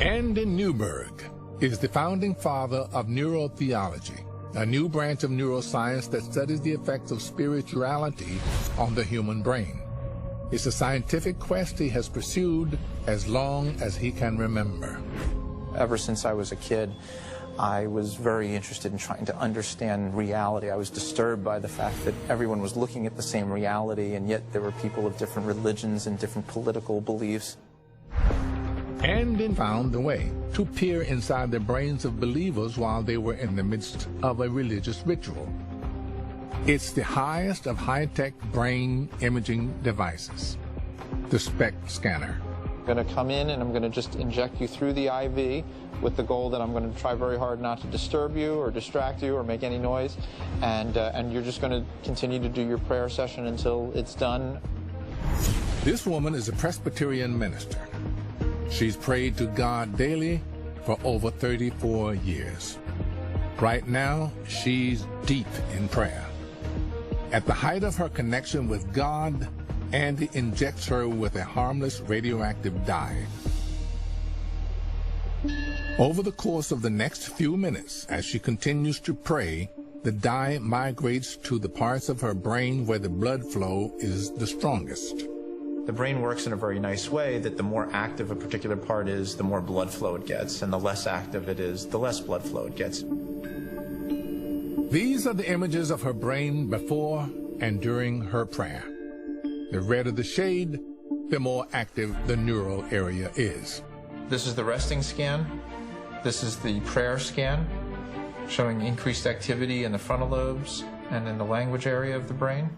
Andy Newberg is the founding father of Neuroteologia, a new branch of neuroscience that studies the effects of spirituality on the human brain. It's a scientific quest he has pursued as long as he can remember. Ever since I was a kid, I was very interested in trying to understand reality. I was disturbed by the fact that everyone was looking at the same reality, and yet there were people of different religions and different political beliefs. Andy found the way to peer inside the brains of believers while they were in the midst of a religious ritual. It's the highest of high-tech brain imaging devices, the SPECT scanner. I'm going to come in and I'm going to just inject you through the IV with the goal that I'm going to try very hard not to disturb you or distract you or make any noise, and you're just going to continue to do your prayer session until it's done. This woman is a Presbyterian minister. She's prayed to God daily for over 34 years. Right now, she's deep in prayer. At the height of her connection with God, Andy injects her with a harmless radioactive dye. Over the course of the next few minutes, as she continues to pray, the dye migrates to the parts of her brain where the blood flow is the strongest. The brain works in a very nice way that the more active a particular part is, the more blood flow it gets, and the less active it is, the less blood flow it gets. These are the images of her brain before and during her prayer. The redder the shade, the more active the neural area is. This is the resting scan. This is the prayer scan, showing increased activity in the frontal lobes and in the language area of the brain.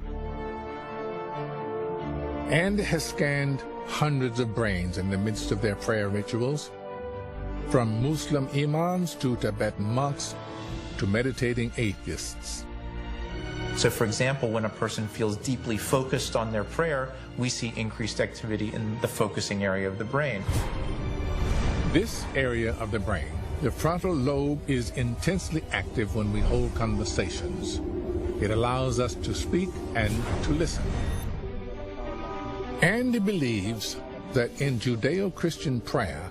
Andy has scanned hundreds of brains in the midst of their prayer rituals, from Muslim imams to Tibetan monks to meditating atheists. So, for example, when a person feels deeply focused on their prayer, we see increased activity in the focusing area of the brain. This area of the brain, the frontal lobe, is intensely active when we hold conversations. It allows us to speak and to listen. Andy believes that in Judeo-Christian prayer,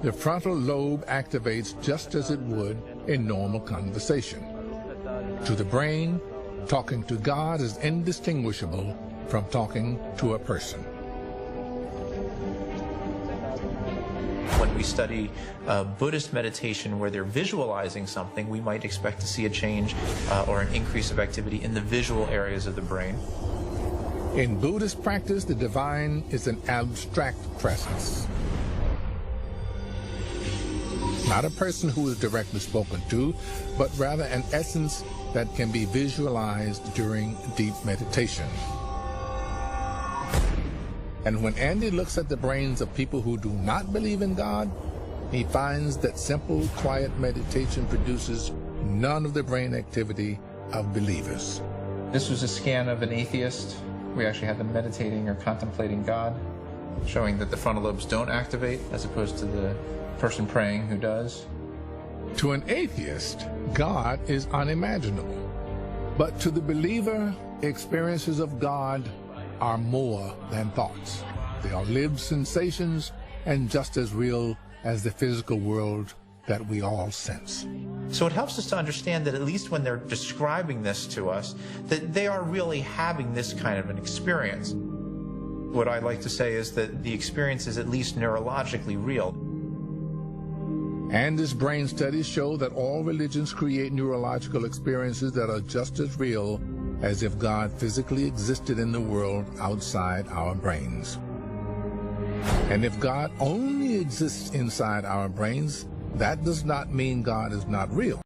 the frontal lobe activates just as it would in normal conversation. To the brain, talking to God is indistinguishable from talking to a person. When we study Buddhist meditation where they're visualizing something, we might expect to see a change or an increase of activity in the visual areas of the brain. In Buddhist practice, the divine is an abstract presence. Not a person who is directly spoken to, but rather an essence that can be visualized during deep meditation. And when Andy looks at the brains of people who do not believe in God, he finds that simple, quiet meditation produces none of the brain activity of believers. This was a scan of an atheist. We actually had them meditating or contemplating God, showing that the frontal lobes don't activate as opposed to the person praying who does. To an atheist, God is unimaginable. But to the believer, experiences of God are more than thoughts. They are lived sensations and just as real as the physical world that we all sense. So it helps us to understand that at least when they're describing this to us, that they are really having this kind of an experience. What I like to say is that the experience is at least neurologically real. And his brain studies show that all religions create neurological experiences that are just as real as if God physically existed in the world outside our brains. And if God only exists inside our brains, that does not mean God is not real.